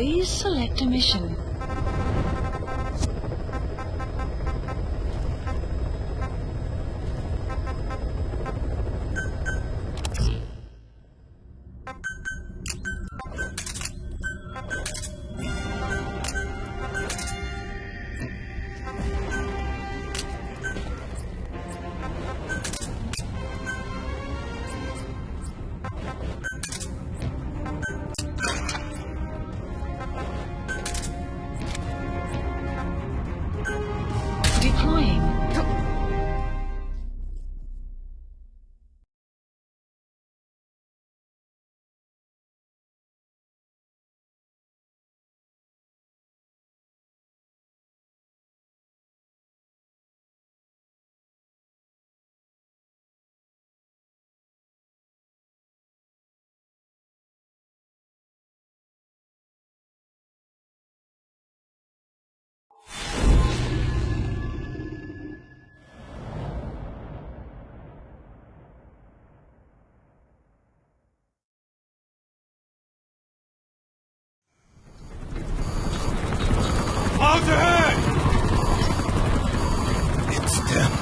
Please select a mission. Deploying. Clouds ahead! It's them.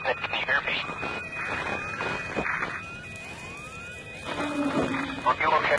Snake, can you hear me? Are you okay?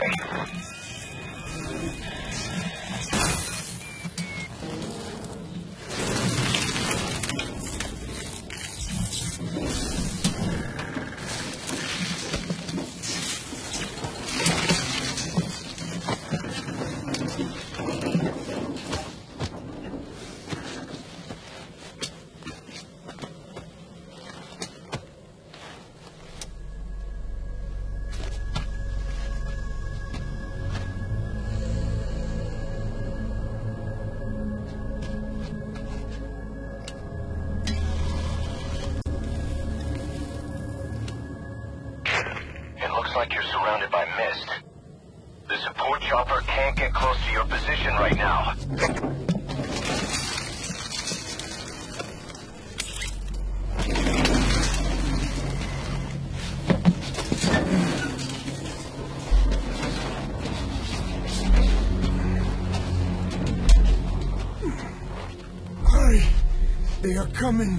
Looks like you're surrounded by mist. The support chopper can't get close to your position right now. Hurry! They are coming!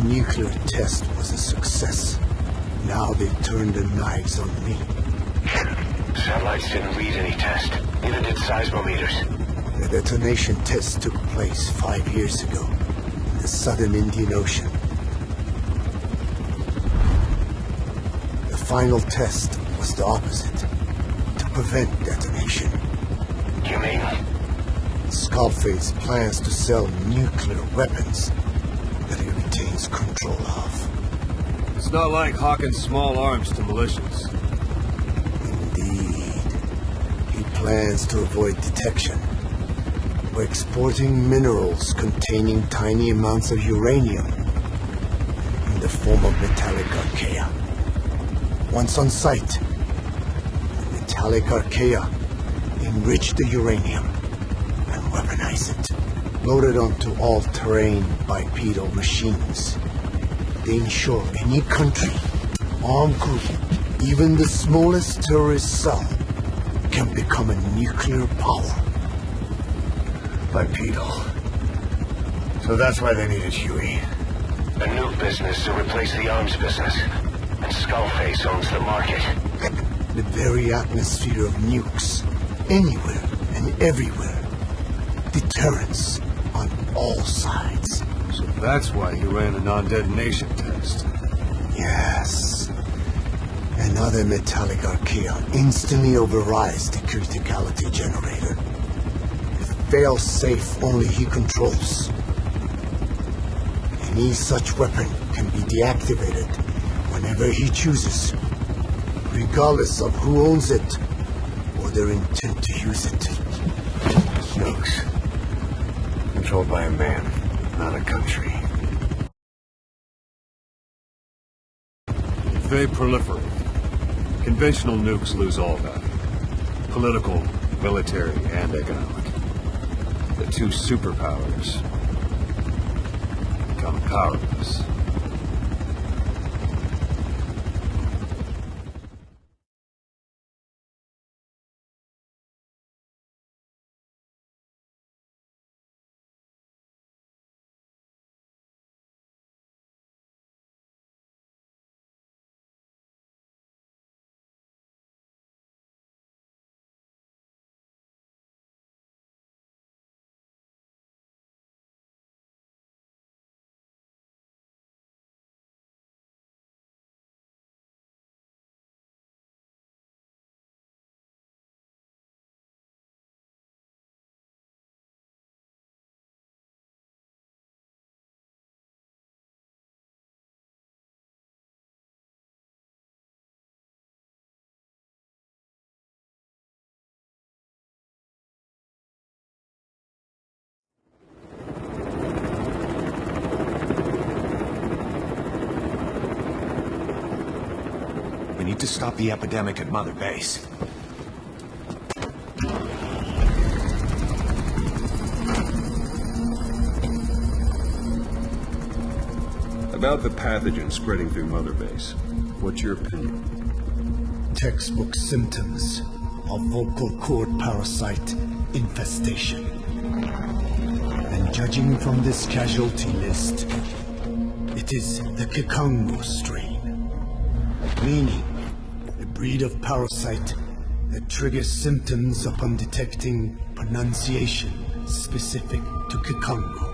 The nuclear test was a success. Now they've turned their knives on me. Satellites didn't read any test. Neither did seismometers. The detonation test took place 5 years ago in the southern Indian Ocean. The final test was the opposite, to prevent detonation. You mean? Skullface plans to sell nuclear weapons that he retains control of. It's not like hawking small arms to militias. Indeed. He plans to avoid detection. We're exporting minerals containing tiny amounts of uranium in the form of metallic archaea. Once on site, the metallic archaea enrich the uranium and weaponize it. Load it onto all-terrain bipedal machines. They ensure any country, armed group, even the smallest terrorist cell, can become a nuclear power. Bipedal. So that's why they needed Huey. A nuke business to replace the arms business. And Skullface owns the market. The very atmosphere of nukes, anywhere and everywhere. Deterrence on all sides. So that's why he ran a non-detonation test. Yes. Another metallic archaea instantly overrides the criticality generator. It fails safe only he controls. Any such weapon can be deactivated whenever he chooses, regardless of who owns it or their intent to use it. Nukes. Controlled by a man, not a country. If they proliferate, conventional nukes lose all value. Political, military, and economic. The two superpowers become powerless. We need to stop the epidemic at Mother Base. About the pathogen spreading through Mother Base, what's your opinion? Textbook symptoms of vocal cord parasite infestation. And judging from this casualty list, it is the Kikongo strain, meaning a breed of parasite that triggers symptoms upon detecting pronunciation specific to Kikongo.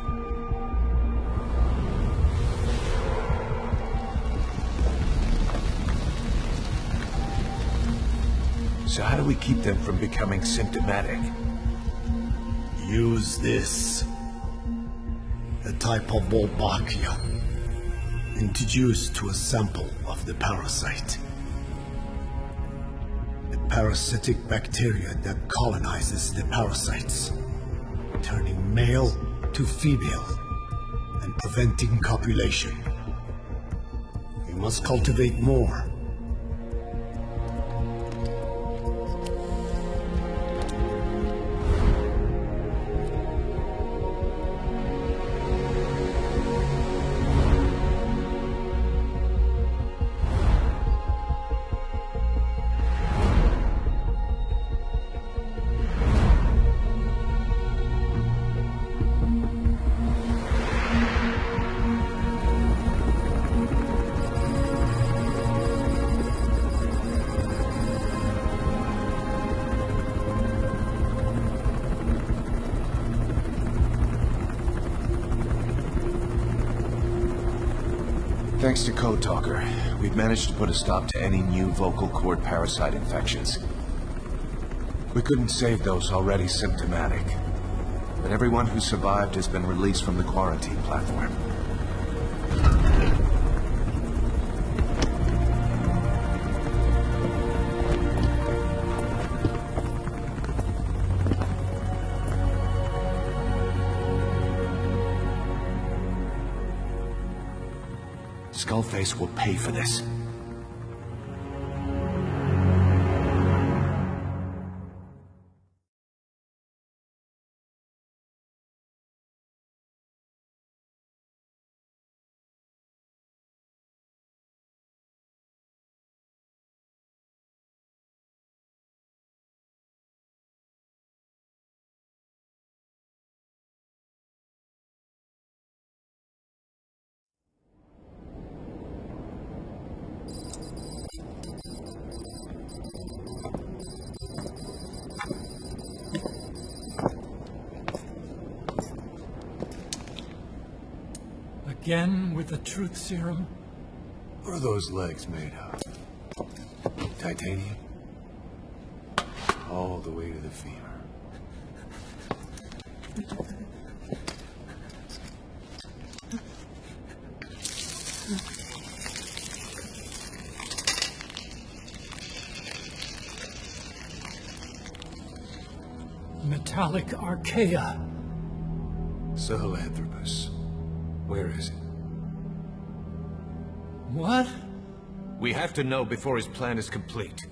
So how do we keep them from becoming symptomatic? Use this. A type of Wolbachia, introduced to a sample of the parasite. A parasitic bacteria that colonizes the parasites, turning male to female and preventing copulation. We must cultivate more. Thanks to Code Talker, we've managed to put a stop to any new vocal cord parasite infections. We couldn't save those already symptomatic, but everyone who survived has been released from the quarantine platform. Skullface will pay for this. Again with the truth serum? What are those legs made of? Titanium? All the way to the femur. Metallic archaea. Sahelanthropus. Where is it? What? We have to know before his plan is complete.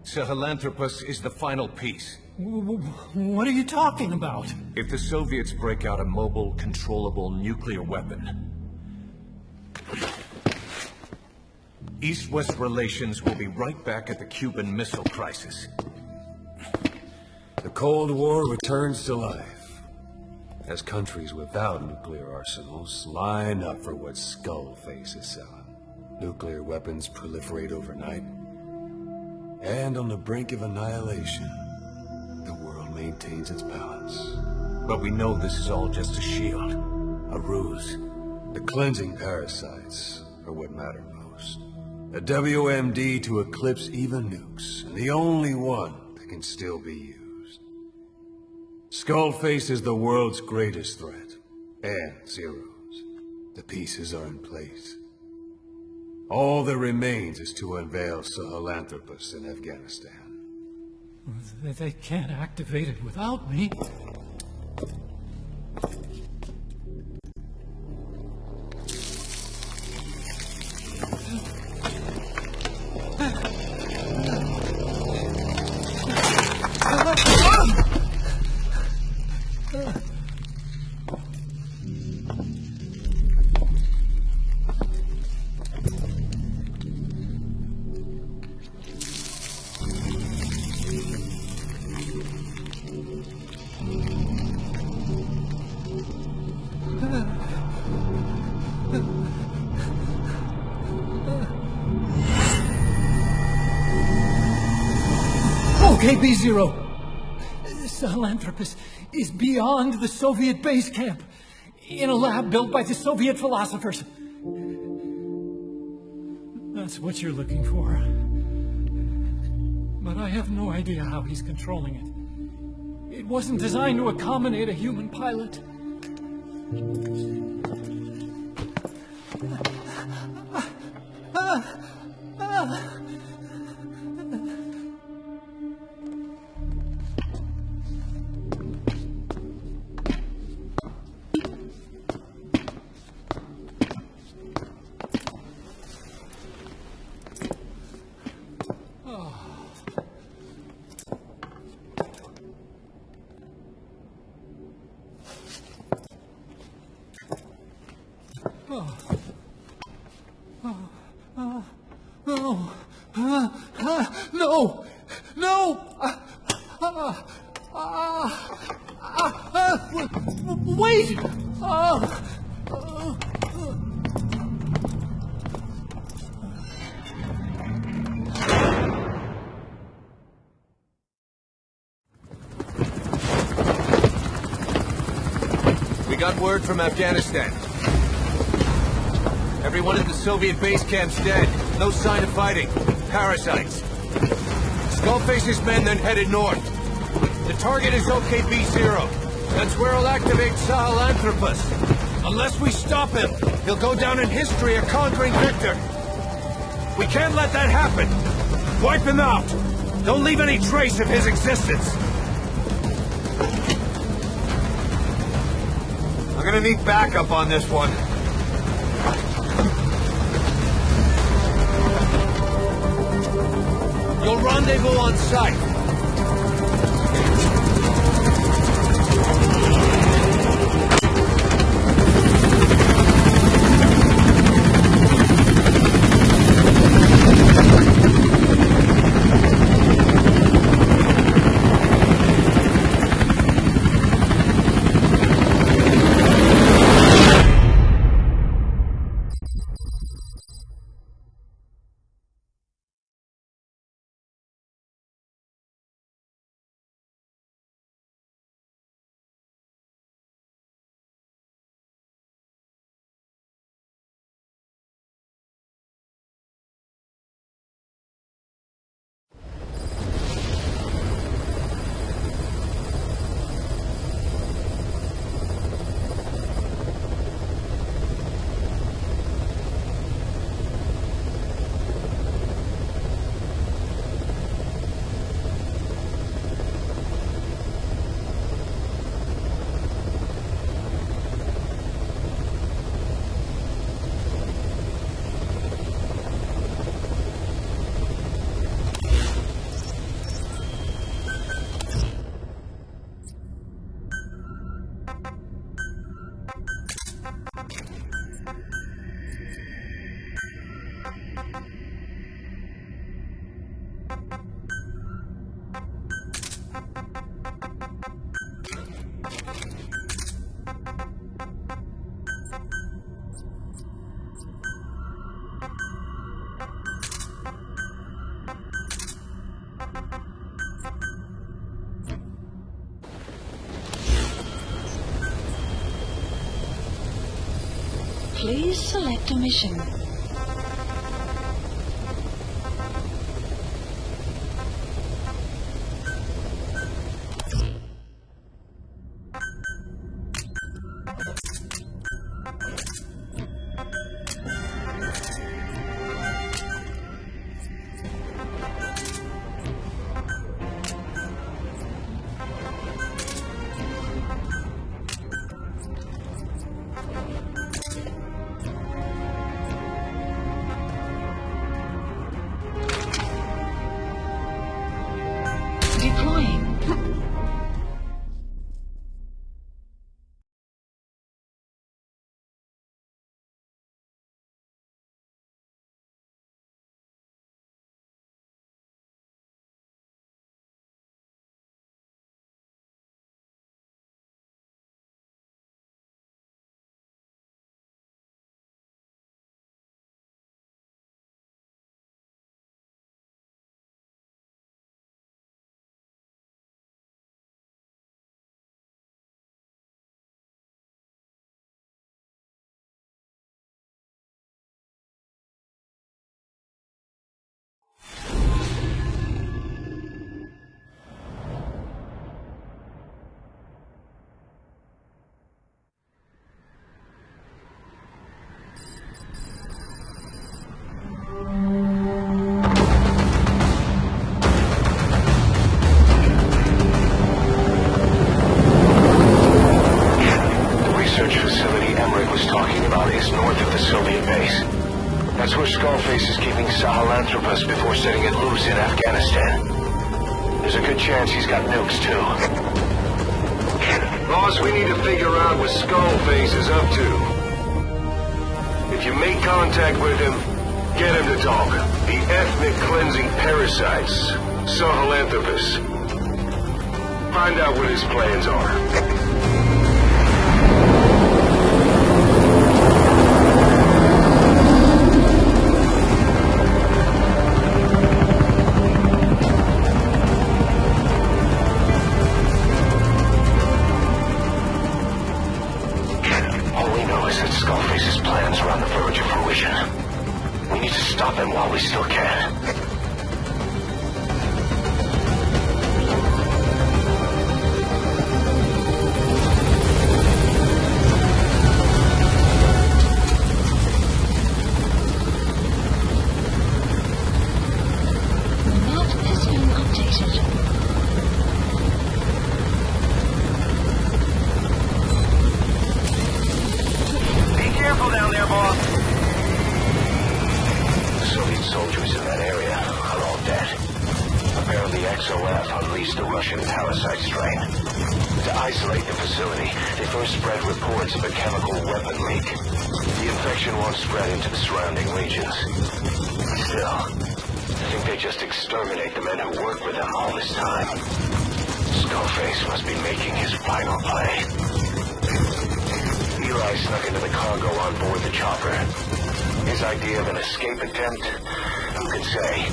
Sahelanthropus is the final piece. What are you talking about? If the Soviets break out a mobile, controllable nuclear weapon, East-West relations will be right back at the Cuban Missile Crisis. The Cold War returns to life, as countries without nuclear arsenals line up for what Skullface is selling. Nuclear weapons proliferate overnight, and on the brink of annihilation, the world maintains its balance. But we know this is all just a shield, a ruse. The cleansing parasites are what matter most. A WMD to eclipse even nukes, and the only one that can still be used. Skullface is the world's greatest threat, and Zero's. The pieces are in place. All that remains is to unveil Sahelanthropus in Afghanistan. They can't activate it without me. Okay, B-Zero. Sahelanthropus is beyond the Soviet base camp, in a lab built by the Soviet philosophers. That's what you're looking for. But I have no idea how he's controlling it. It wasn't designed to accommodate a human pilot. No! No! Wait! We got word from Afghanistan. Everyone at the Soviet base camp's dead. No sign of fighting. Parasites. Skullface's men then headed north. The target is OKB-0. That's where he'll activate Sahelanthropus. Unless we stop him, he'll go down in history a conquering victor. We can't let that happen. Wipe him out. Don't leave any trace of his existence. I'm gonna need backup on this one. You'll rendezvous on site. Please select a mission. Deploying. That's where Skullface is keeping Sahelanthropus before setting it loose in Afghanistan. There's a good chance he's got nukes, too. Boss, we need to figure out what Skullface is up to. If you make contact with him, get him to talk. The ethnic cleansing parasites, Sahelanthropus. Find out what his plans are. Skullface's plans are on the verge of fruition. We need to stop him while we still can. The map has been updated. Be careful down there, boss. Soviet soldiers in that area are all dead. Apparently XOF unleashed the Russian parasite strain. To isolate the facility, they first spread reports of a chemical weapon leak. The infection won't spread into the surrounding regions. Still, I think they just exterminate the men who work with them all this time. Skullface must be making his final play. Eli snuck into the cargo on board the chopper. His idea of an escape attempt? Who can say?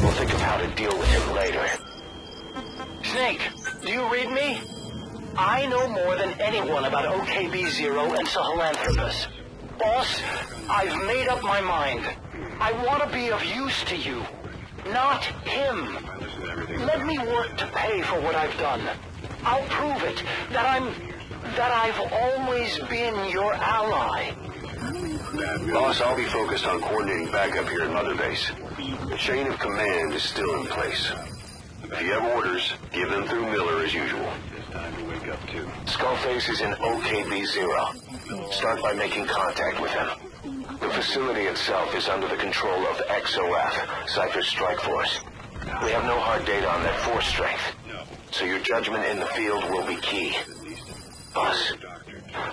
We'll think of how to deal with him later. Snake, do you read me? I know more than anyone about OKB-0 and Sahelanthropus. Boss, I've made up my mind. I want to be of use to you, not him. Let me work to pay for what I've done. I'll prove it, that I've always been your ally. Boss, I'll be focused on coordinating backup here at Mother Base. The chain of command is still in place. If you have orders, give them through Miller as usual. Skullface is in OKB-0. Start by making contact with him. The facility itself is under the control of XOF, Cypher's Strike Force. We have no hard data on their force strength, so your judgment in the field will be key. Boss,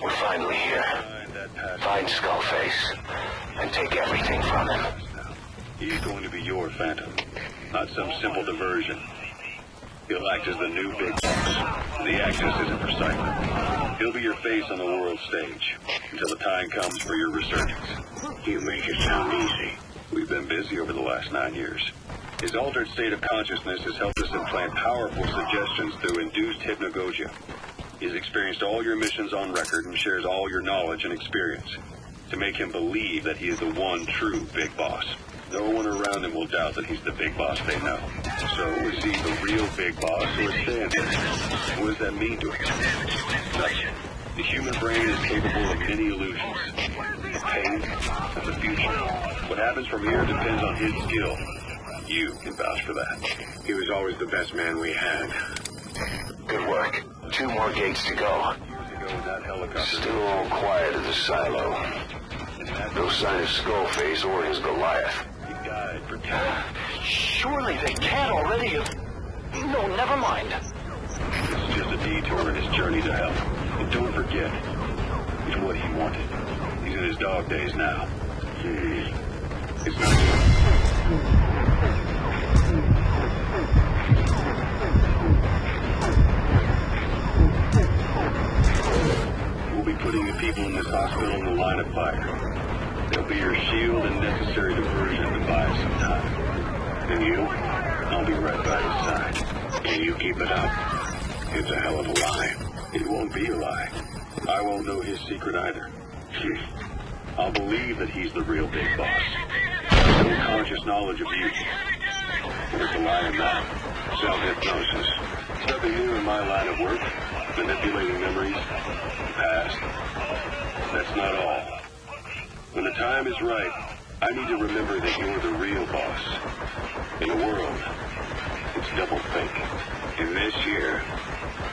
we're finally here. Find Skullface and take everything from him. He's going to be your Phantom, not some simple diversion. He'll act as the new big boss. The Axis isn't for Cypher. He'll be your face on the world stage until the time comes for your resurgence. You make it sound easy. We've been busy over the last 9 years. His altered state of consciousness has helped us implant powerful suggestions through induced hypnagogia. He's experienced all your missions on record and shares all your knowledge and experience to make him believe that he is the one true big boss. No one around him will doubt that he's the big boss they know. So is he the real big boss or a stand-in? What does that mean to him? Nothing. The human brain is capable of many illusions. The pain of the future. What happens from here depends on his skill. You can vouch for that. He was always the best man we had. Good work. 2 more gates to go. Still all quiet at the silo. No sign of Skullface or his Goliath. Surely they can't already have... No, never mind. This is just a detour in his journey to hell. And don't forget, it's what he wanted. He's in his dog days now. It's not... We'll be putting the people in this hospital in the line of fire. They'll be your shield and necessary diversion to buy us some time. And you? I'll be right by his side. And you keep it up. It's a hell of a lie. It won't be a lie. I won't know his secret either. I'll believe that he's the real big boss. I have no conscious knowledge of you. There's a lie in that. Self-hypnosis. It's nothing new in my line of work. Manipulating memories. The past. That's not all. When the time is right, I need to remember that you're the real boss. In a world, it's double fake. In this year,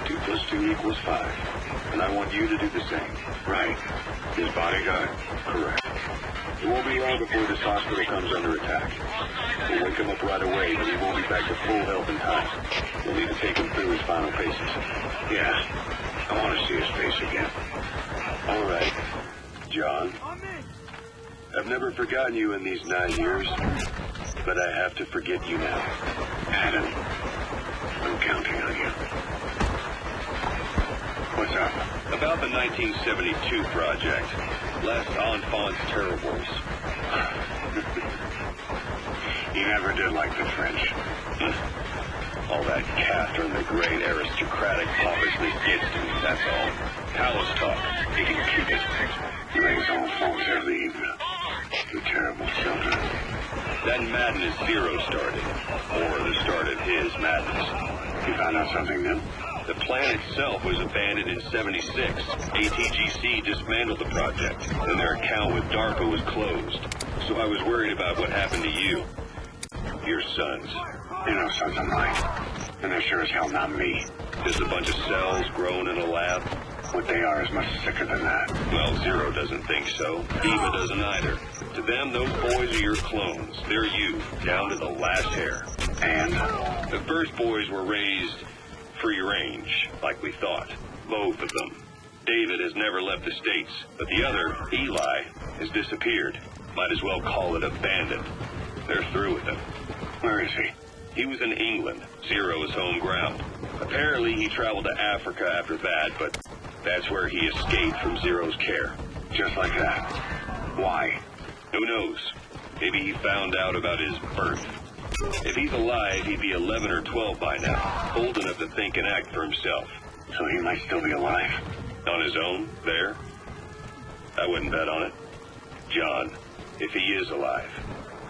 2 + 2 = 5. And I want you to do the same. Right. His bodyguard? Correct. It won't be long before this hospital comes under attack. We'll wake him up right away, but he won't be back to full health in time. We'll need to take him through his final paces. Yeah. I want to see his face again. All right. John. I've never forgotten you in these 9 years, but I have to forget you now. Adam, I'm counting on you. What's up? About the 1972 project. Last Enfants Terribles. You never did like the French. All that caste and the great aristocratic pompousness gets to me, that's all. Palace talk. You can keep it. Les enfants terribles. You terrible children. That madness Zero started, or the start of his madness. You found out something new? The plan itself was abandoned in '76. ATGC dismantled the project, and their account with DARPA was closed. So I was worried about what happened to you. Your sons. You know sons of mine. And they're sure as hell not me. Just a bunch of cells grown in a lab. What they are is much sicker than that. Well, Zero doesn't think so. Eva doesn't either. To them, those boys are your clones. They're you, down to the last hair. And? The first boys were raised free range, like we thought. Both of them. David has never left the States, but the other, Eli, has disappeared. Might as well call it abandoned. They're through with him. Where is he? He was in England, Zero's home ground. Apparently he traveled to Africa after that, but that's where he escaped from Zero's care. Just like that. Why? Who knows? Maybe he found out about his birth. If he's alive, he'd be 11 or 12 by now, old enough to think and act for himself. So he might still be alive. On his own, there? I wouldn't bet on it. John, if he is alive,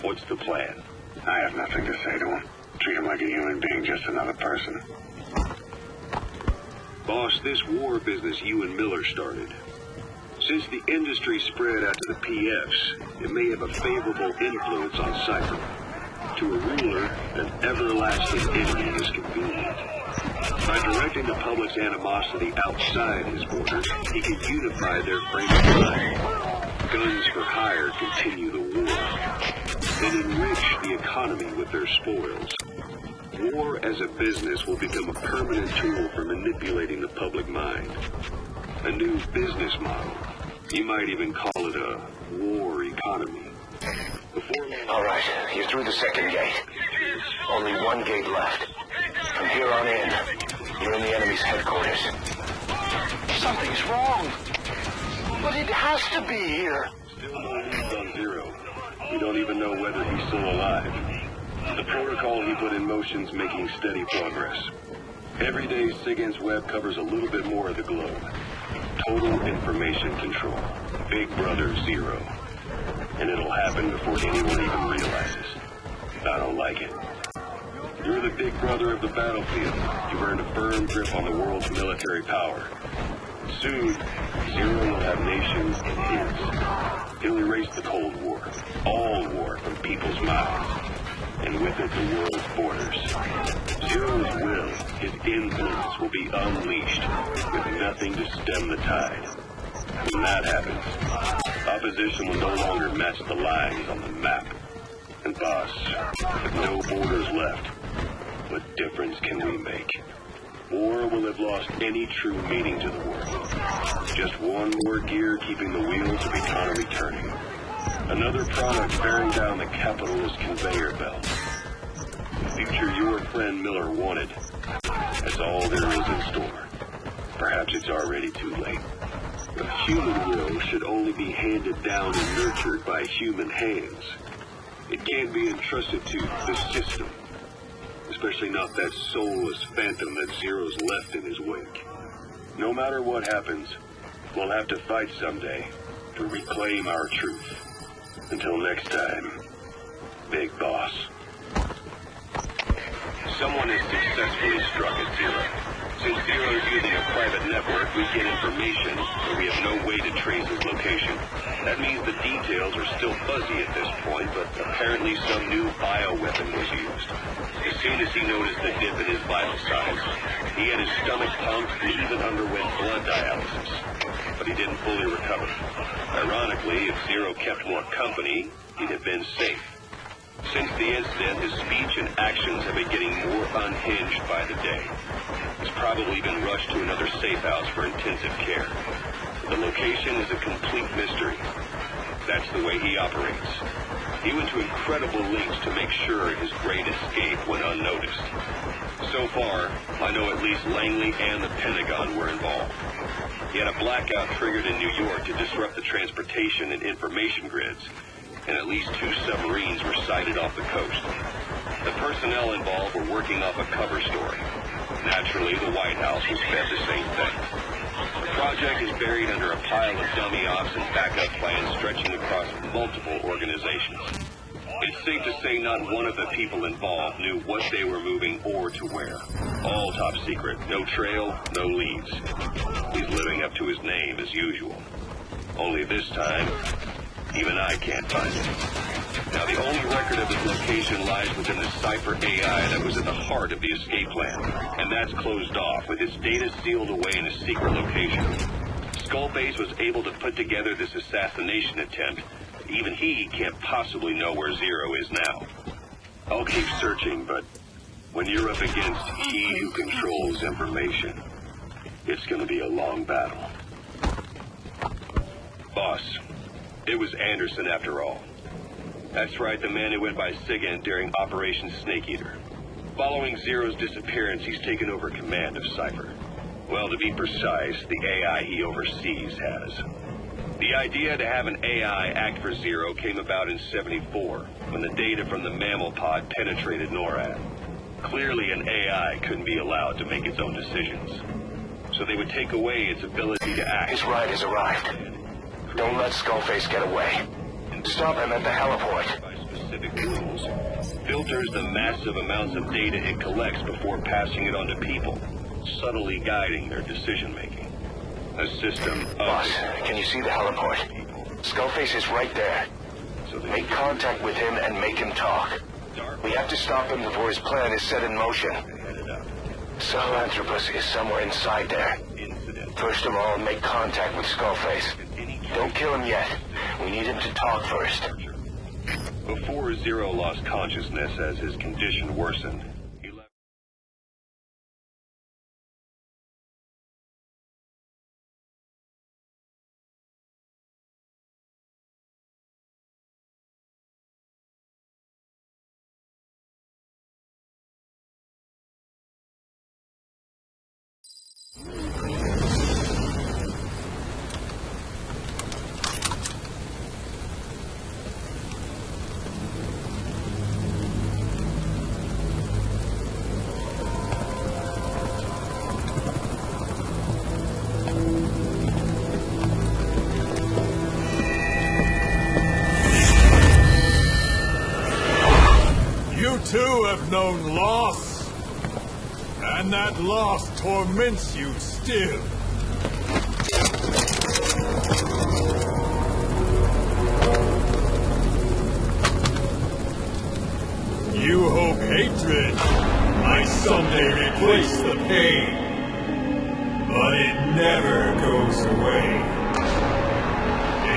what's the plan? I have nothing to say to him. Treat him like a human being, just another person. Boss, this war business you and Miller started. Since the industry spread out to the PFs, it may have a favorable influence on Cypher. To a ruler, an everlasting enemy is convenient. By directing the public's animosity outside his borders, he can unify their frame of mind. Guns for hire continue the war, and enrich the economy with their spoils. War as a business will become a permanent tool for manipulating the public mind. A new business model. You might even call it a war economy. All right, you're through the second gate. Only one gate left. From here on in, you're in the enemy's headquarters. Something's wrong. But it has to be here. Still no leads on Zero. We don't even know whether he's still alive. The protocol he put in motion's making steady progress. Every day, SIGINT's web covers a little bit more of the globe. Total information control. Big Brother Zero. And it'll happen before anyone even realizes. I don't like it. You're the big brother of the battlefield. You've earned a firm grip on the world's military power. Soon, Zero will have nations in his. He'll erase the Cold War, all war from people's minds, and with it the world's borders. Zero's will, his influence will be unleashed, with nothing to stem the tide. When that happens, opposition will no longer match the lines on the map. And boss, with no borders left, what difference can we make? War will have lost any true meaning to the world. Just one more gear keeping the wheels of economy turning. Another product bearing down the capitalist conveyor belt. The future your friend Miller wanted. That's all there is in store. Perhaps it's already too late. A human will should only be handed down and nurtured by human hands. It can't be entrusted to the system. Especially not that soulless phantom that Zero's left in his wake. No matter what happens, we'll have to fight someday to reclaim our truth. Until next time, Big Boss. Someone has successfully struck at Zero. Since Zero's using a private network, we get information, but we have no way to trace his location. That means the details are still fuzzy at this point, but apparently some new bioweapon was used. As soon as he noticed the dip in his vital signs, he had his stomach pumped and even underwent blood dialysis. But he didn't fully recover. Ironically, if Zero kept more company, he'd have been safe. Since the incident, his speech and actions have been getting more unhinged by the day. He's probably been rushed to another safe house for intensive care. The location is a complete mystery. That's the way he operates. He went to incredible lengths to make sure his great escape went unnoticed. So far, I know at least Langley and the Pentagon were involved. He had a blackout triggered in New York to disrupt the transportation and information grids, and at least 2 submarines were sighted off the coast. The personnel involved were working off a cover story. Naturally, the White House was fed the same thing. The project is buried under a pile of dummy ops and backup plans stretching across multiple organizations. It's safe to say not one of the people involved knew what they were moving or to where. All top secret. No trail, no leads. He's living up to his name as usual. Only this time, even I can't find him. Now, the only record of his location lies within the Cypher AI that was at the heart of the escape plan. And that's closed off, with its data sealed away in a secret location. Skullface was able to put together this assassination attempt. Even he can't possibly know where Zero is now. I'll keep searching, but when you're up against he who controls information, it's gonna be a long battle. Boss, it was Anderson after all. That's right, the man who went by SIGINT during Operation Snake Eater. Following Zero's disappearance, he's taken over command of Cypher. Well, to be precise, the AI he oversees has. The idea to have an AI act for Zero came about in '74, when the data from the mammal pod penetrated NORAD. Clearly, an AI couldn't be allowed to make its own decisions. So they would take away its ability to act. His ride has arrived. Don't let Skullface get away. Stop him at the heliport. By specific rules, filters the massive amounts of data it collects before passing it on to people, subtly guiding their decision-making. A system of... Boss, can you see the heliport? Skullface is right there. So they Make contact with him and make him talk. We have to stop him before his plan is set in motion. headed up. Sahelanthropus is somewhere inside there. Incident. First of all, make contact with Skullface. Don't kill him yet. We need him to talk first. Before Zero lost consciousness as his condition worsened, he left... You too have known loss, and that loss torments you still. You hope hatred might someday replace the pain, but it never goes away.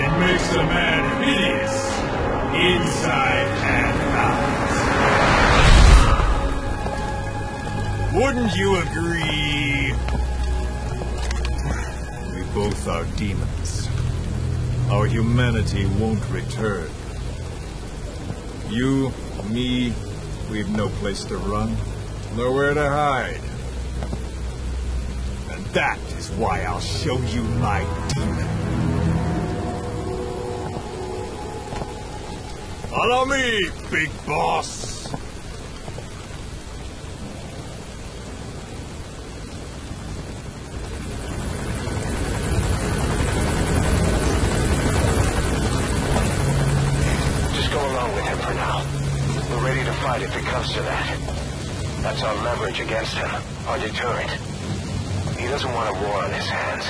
It makes a man hideous, inside and out. Wouldn't you agree? We both are demons. Our humanity won't return. You, me, we've no place to run, nowhere to hide. And that is why I'll show you my demon. Follow me, big boss! If it comes to that. That's our leverage against him, our deterrent. He doesn't want a war on his hands.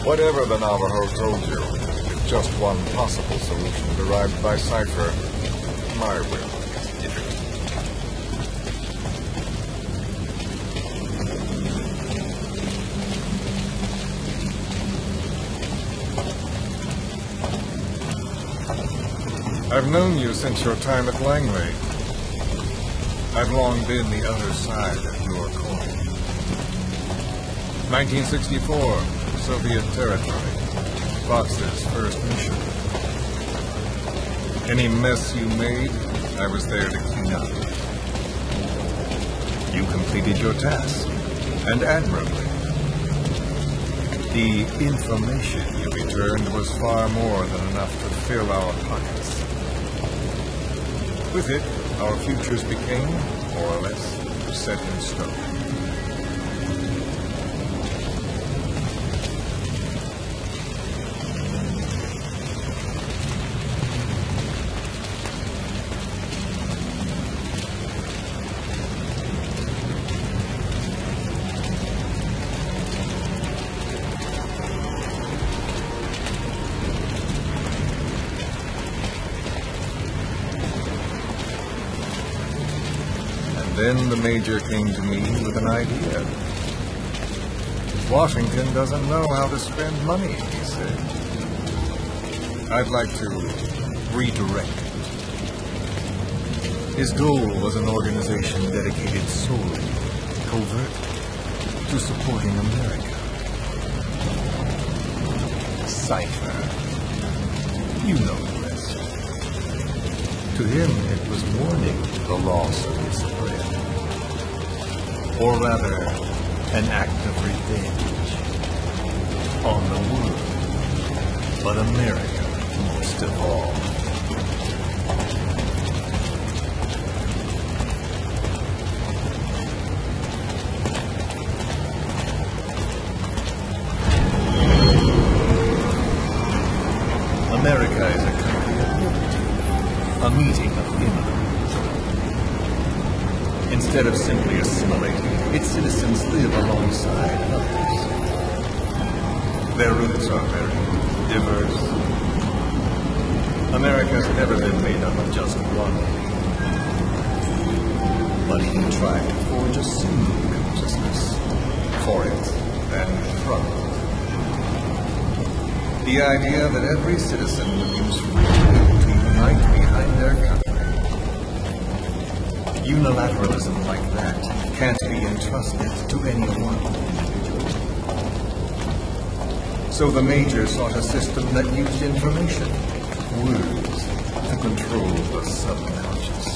Whatever the Navajo told you, it's just one possible solution derived by Cypher. My will is different. I've known you since your time at Langley. I've long been the other side of your coin. 1964, Soviet territory. Fox's first mission. Any mess you made, I was there to clean up. You completed your task, and admirably. The information you returned was far more than enough to fill our pockets. With it, our futures became, more or less, set in stone. Then the Major came to me with an idea. Washington doesn't know how to spend money, he said. I'd like to redirect it. His goal was an organization dedicated solely, covertly, to supporting America. Cypher. You know the rest. To him, it was mourning the loss of his friend. Or rather, an act of revenge. On the world, but America most of all. America is a country of liberty, a meeting of immigrants. Instead of simply assimilating, its citizens live alongside others. Their roots are very diverse. America's never been made up of just one. But he tried to forge a single consciousness for it and from it. The idea that every citizen would use free will to unite behind their country. Unilateralism like that can't be entrusted to any one individual. So the Major sought a system that used information, words, to control the subconscious.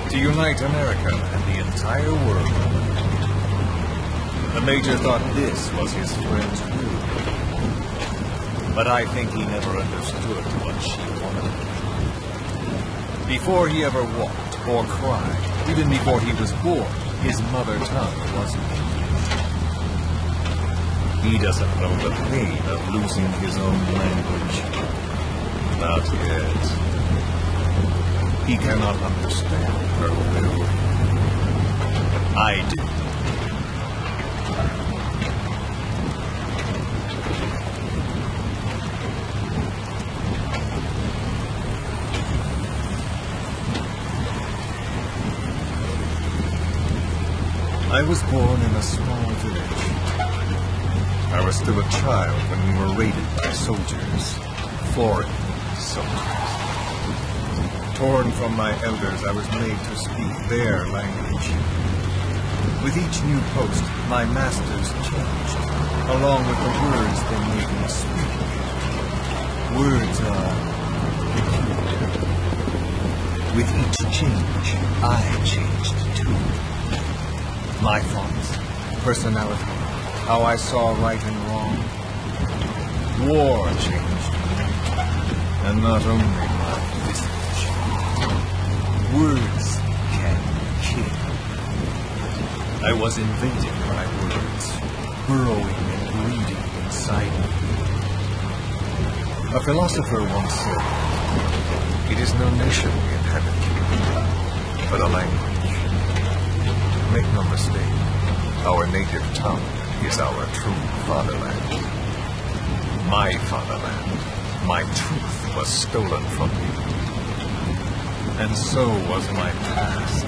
To unite America and the entire world. The Major thought this was his friend's will. But I think he never understood what she wanted. Before he ever walked or cried, even before he was born, his mother tongue was English. He doesn't know the pain of losing his own language. Not yet. He cannot understand her will. I do. I was born in a small village. I was still a child when we were raided by soldiers. Foreign soldiers. Torn from my elders, I was made to speak their language. With each new post, my masters changed, along with the words they made me speak. Words are peculiar. With each change, I changed too. My thoughts, personality, how I saw right and wrong. War changed me, and not only my visage. Words can kill. I was invaded by words, burrowing and breeding inside me. A philosopher once said, "It is no nation we inhabit, but a language." Make no mistake, our native tongue is our true fatherland. My fatherland, my truth was stolen from me. And so was my past.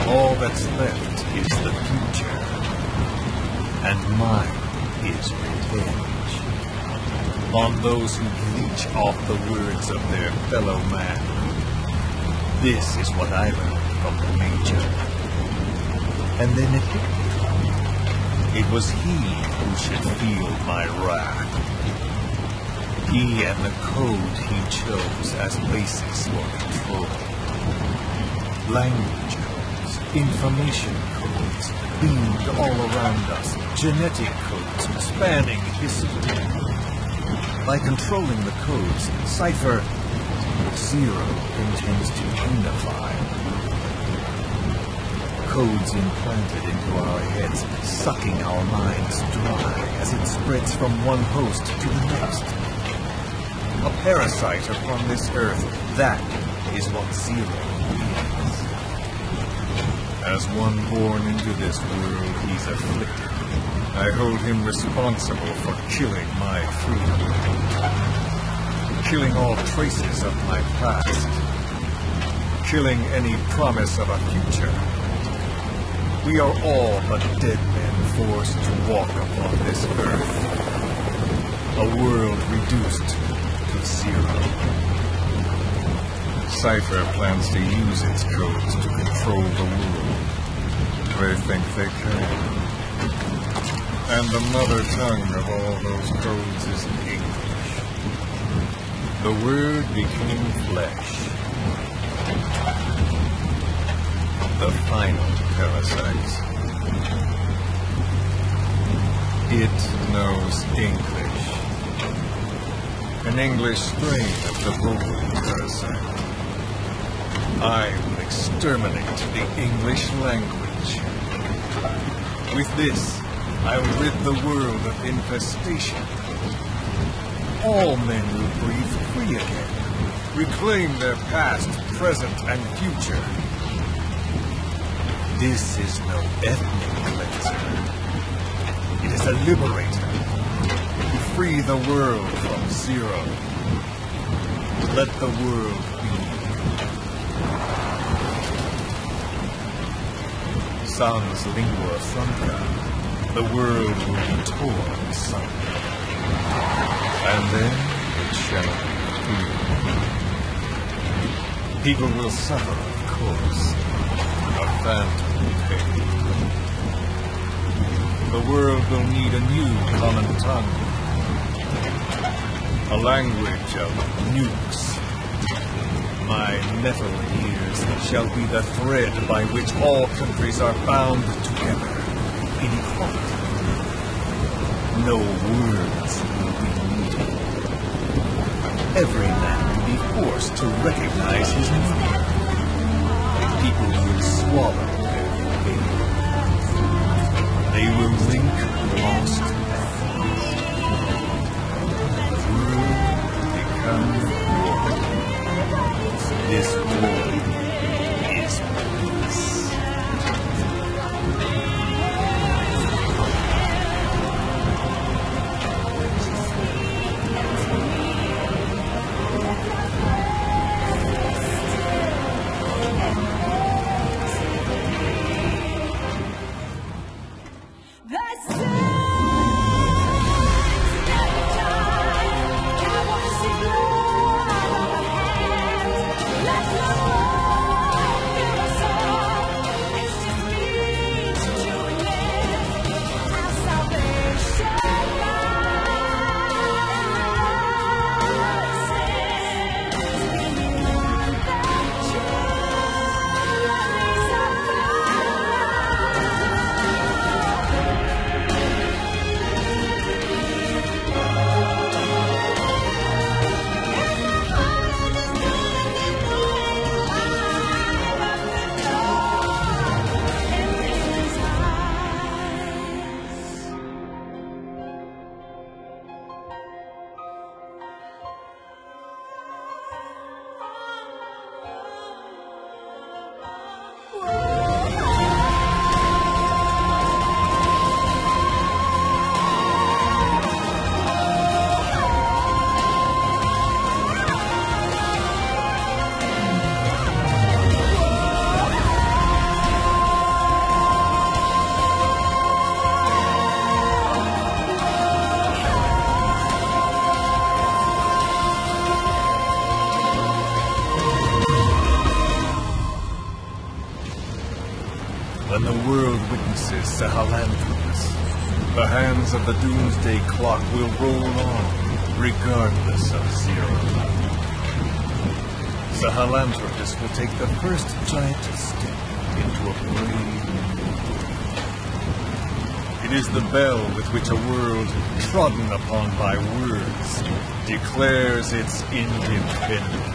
All that's left is the future. And mine is revenge. On those who leech off the words of their fellow man. This is what I learned from the Major. And then it hit me. It was he who should feel my wrath. He and the code he chose as basis for control. Language codes, information codes, beamed all around us, genetic codes spanning history. By controlling the codes, Cypher Zero intends to unify. Codes implanted into our heads, sucking our minds dry as it spreads from one host to the next. A parasite upon this earth, that is what Zero is. As one born into this world, he's afflicted. I hold him responsible for killing my freedom. Killing all traces of my past. Killing any promise of a future. We are all but dead men forced to walk upon this earth. A world reduced to zero. Cypher plans to use its codes to control the world. They think they can. And the mother tongue of all those codes is English. The word became flesh. The final parasite. It knows English. An English strain of the vocal parasite. I will exterminate the English language. With this, I'll rid the world of infestation. All men will breathe free again, reclaim their past, present, and future. This is no ethnic cleanser. It is a liberator. To free the world from zero. Let the world be. Sans lingua franca, the world will be torn asunder. And then it shall be free. People will suffer, of course. A phantom pain. The world will need a new common tongue. A language of nukes. My metal ears shall be the thread by which all countries are bound together in equality. No words will be needed. Every man will be forced to recognize his neighbor. People will swallow their pain. They will link lost hands. The world will become war. This war is peace. When the world witnesses Sahelanthropus, the hands of the doomsday clock will roll on. regardless of Zero. Sahelanthropus will take the first giant step into a brave new world. It is the bell with which a world trodden upon by words declares its independence.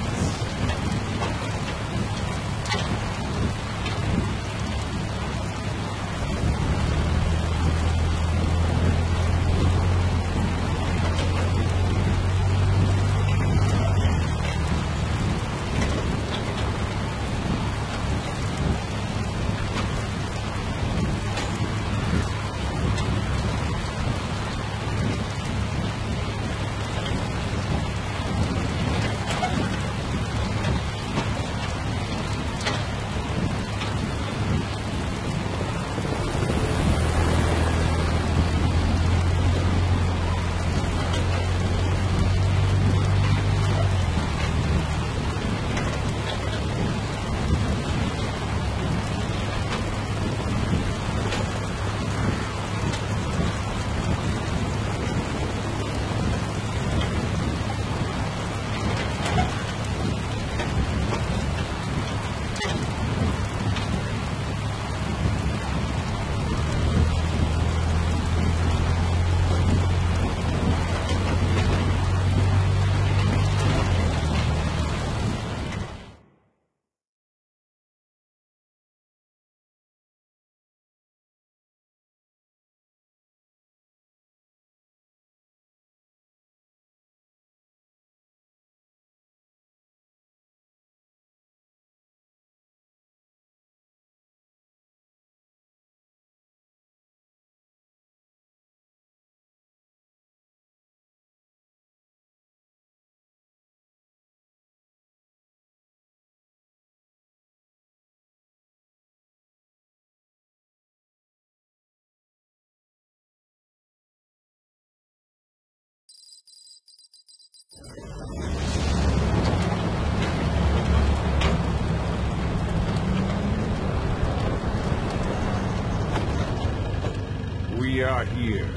We are here.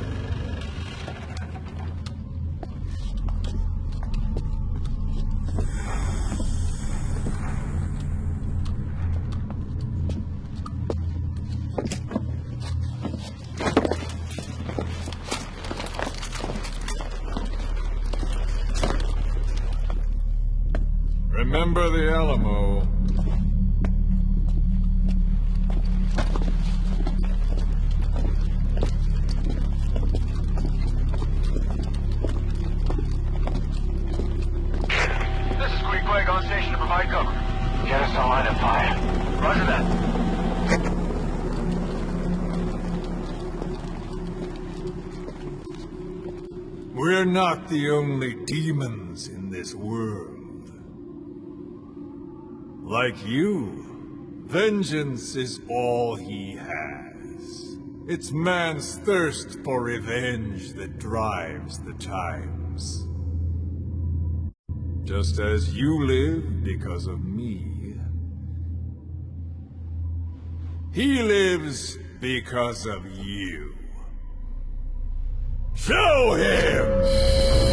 Remember the Alamo. On station to provide cover. Get us a line of fire. Roger that. We're not the only demons in this world. Like you, vengeance is all he has. It's man's thirst for revenge that drives the times. Just as you live because of me, he lives because of you. Show him!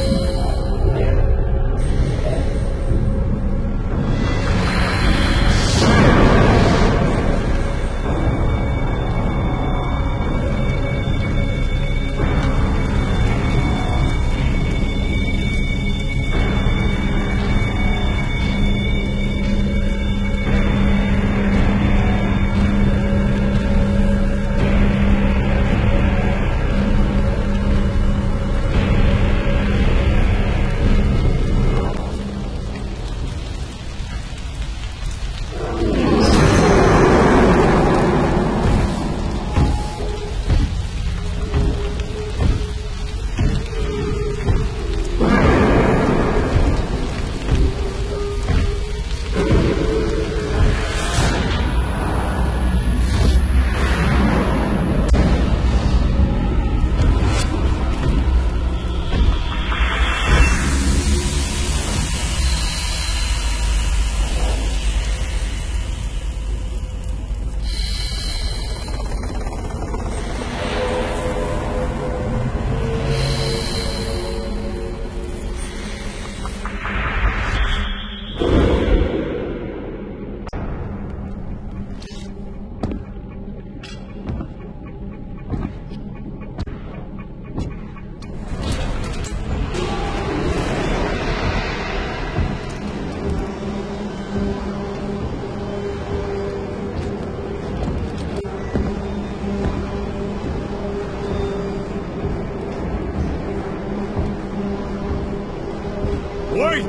Who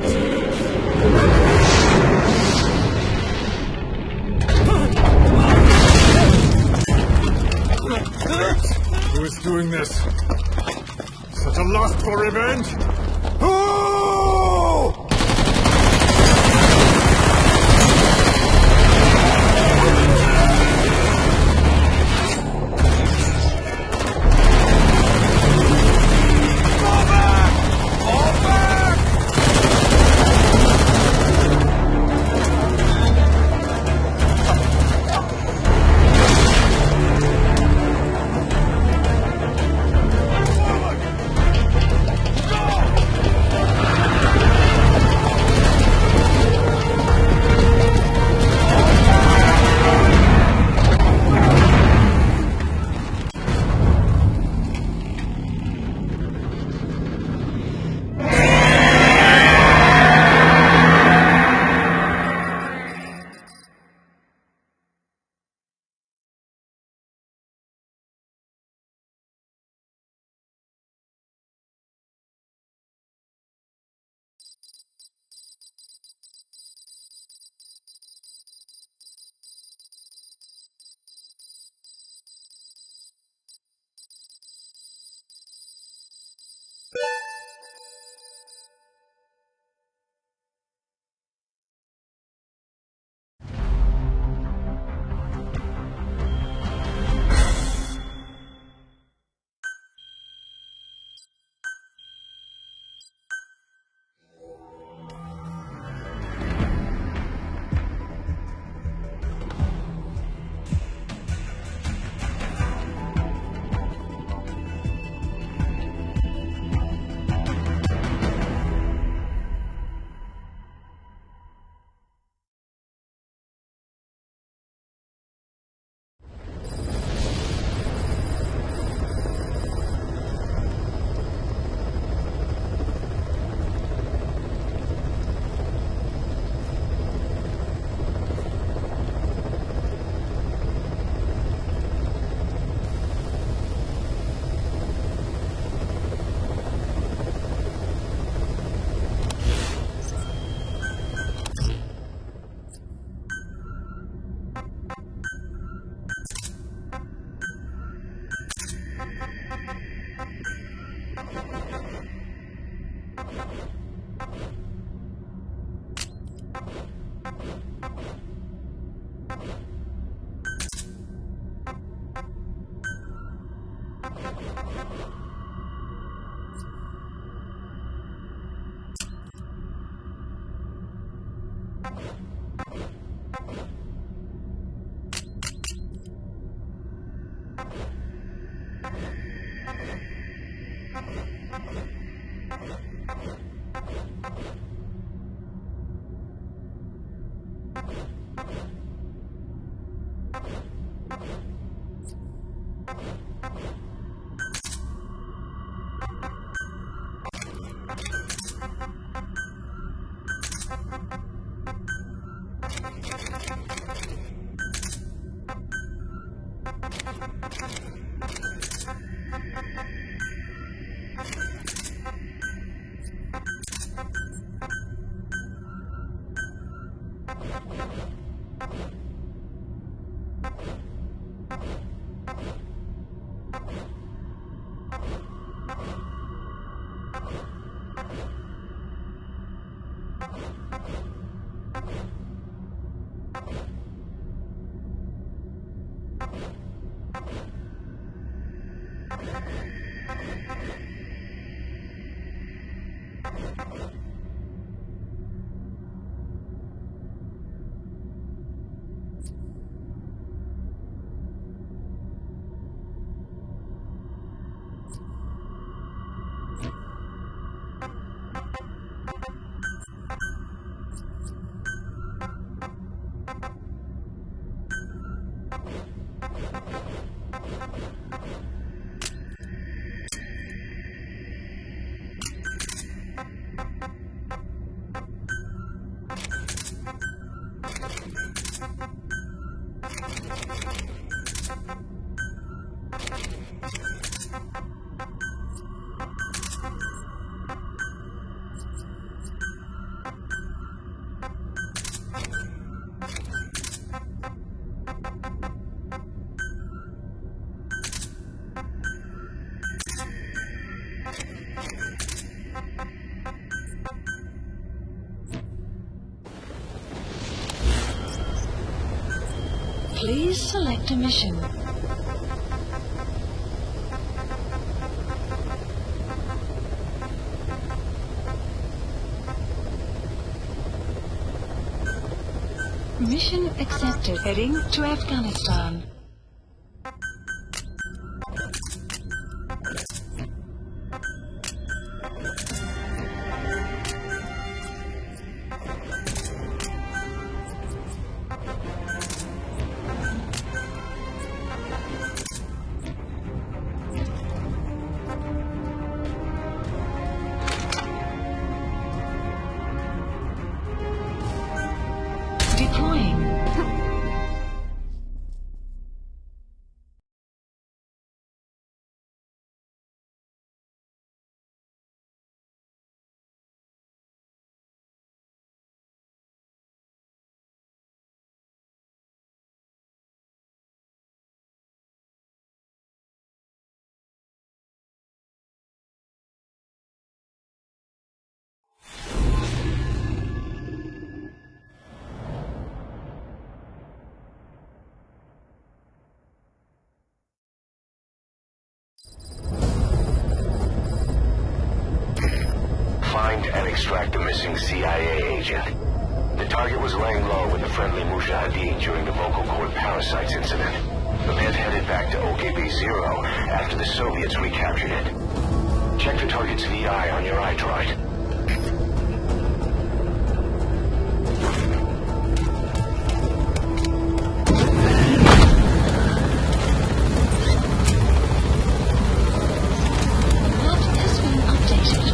is doing this? Such a lust for revenge? Who? Please select a mission. Mission accepted. Heading to Afghanistan. Deploying. Find and extract the missing CIA agent. The target was laying low with the friendly Mujahideen during the vocal cord parasites incident. The man headed back to OKB-0 after the Soviets recaptured it. Check the target's VI on your iDroid. Map has been updated.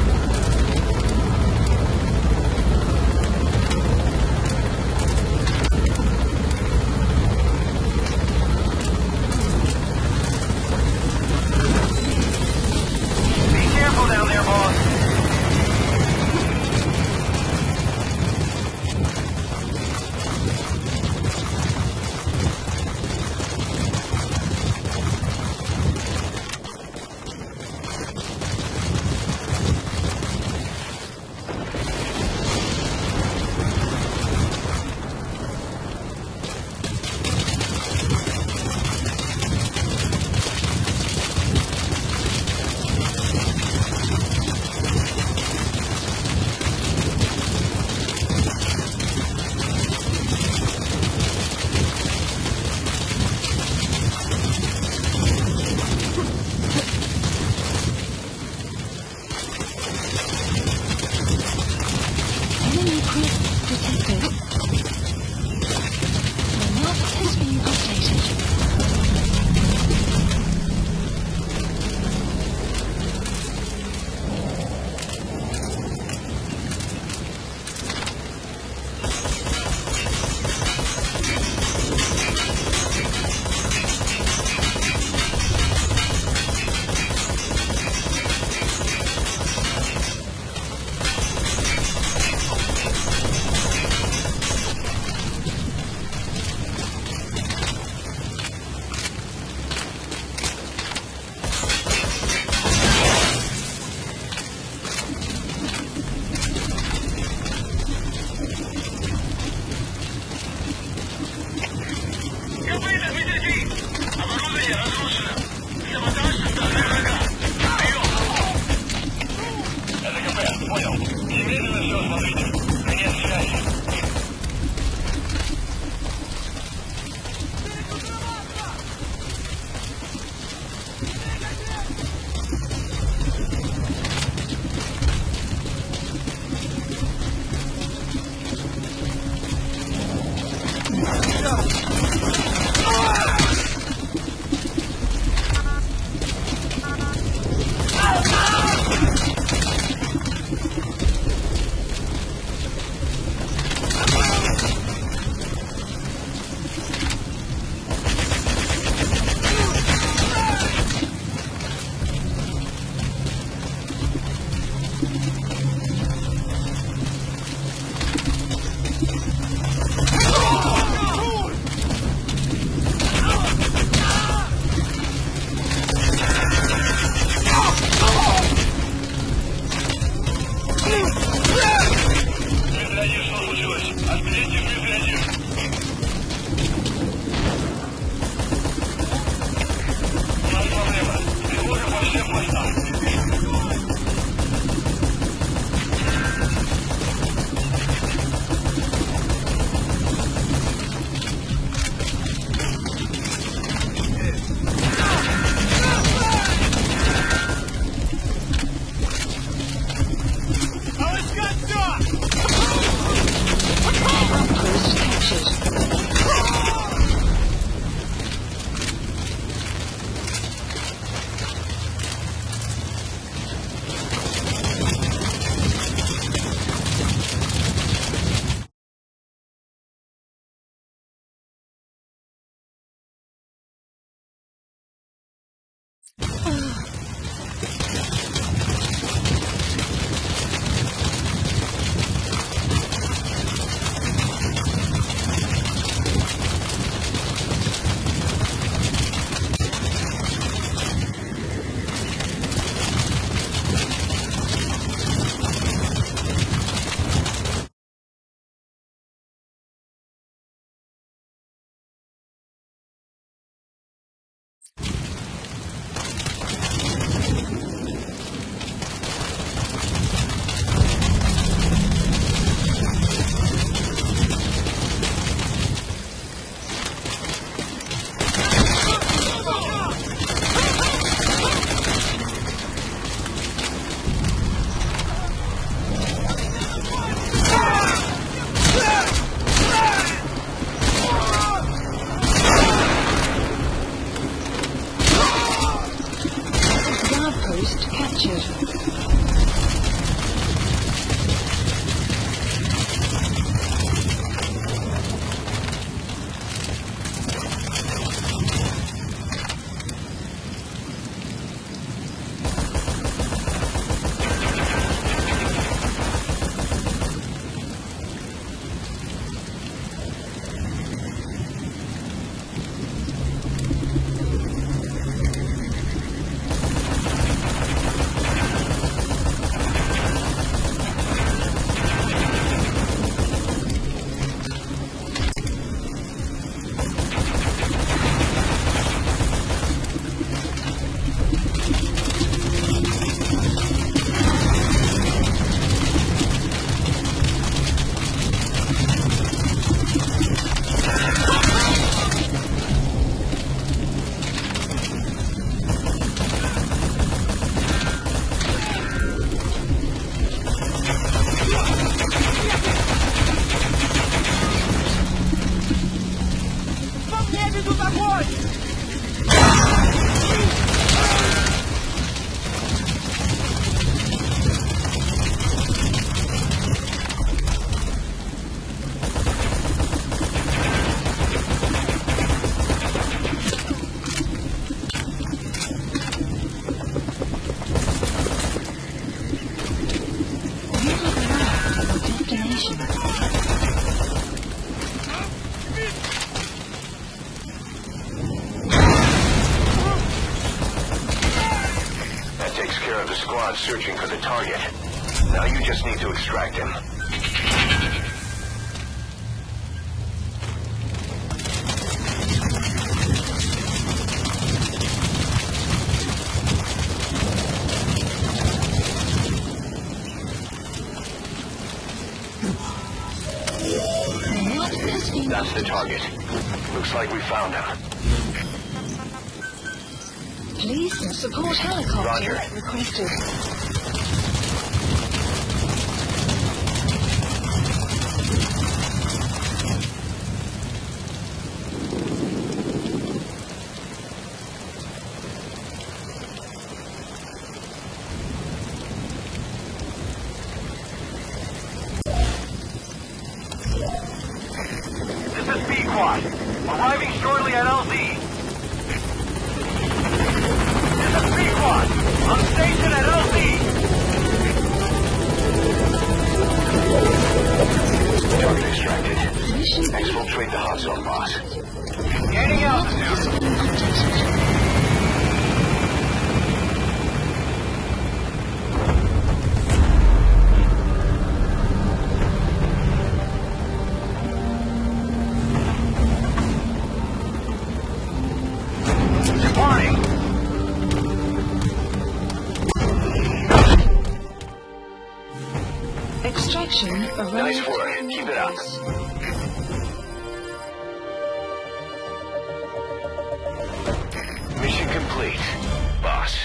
Be careful down there, boss. the squad searching for the target. Now you just need to extract him. That's the target. Looks like we found him. Police and support helicopter Roger. requested. This is B-Quad. Arriving shortly at LZ. This is B-Quad. On station at LZ. Target extracted. Exfiltrate the hot zone, boss. Gaining altitude. Departing. Extraction arrived. Nice work. Keep it up. Mission complete, boss.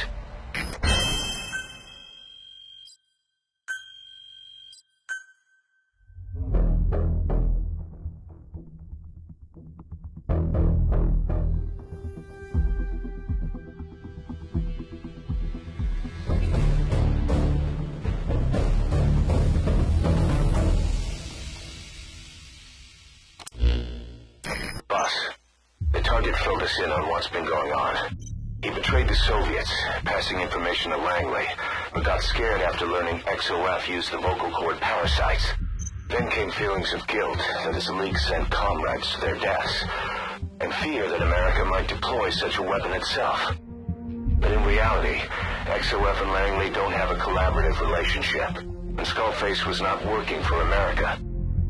Boss, the target filled us in on what's been going on. He betrayed the Soviets, passing information to Langley, but got scared after learning XOF used the vocal cord parasites. Then came feelings of guilt that his leak sent comrades to their deaths, and fear that America might deploy such a weapon itself. But in reality, XOF and Langley don't have a collaborative relationship, and Skullface was not working for America.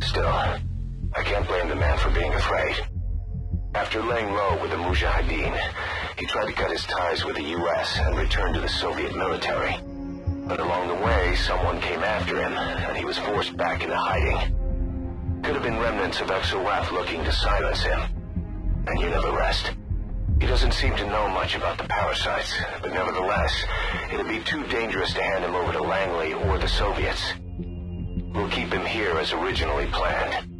Still, I can't blame the man for being afraid. After laying low with the Mujahideen, he tried to cut his ties with the U.S. and return to the Soviet military. But along the way, someone came after him, and he was forced back into hiding. Could have been remnants of XOF looking to silence him. And you know the rest. He doesn't seem to know much about the parasites, but nevertheless, it'd be too dangerous to hand him over to Langley or the Soviets. We'll keep him here as originally planned.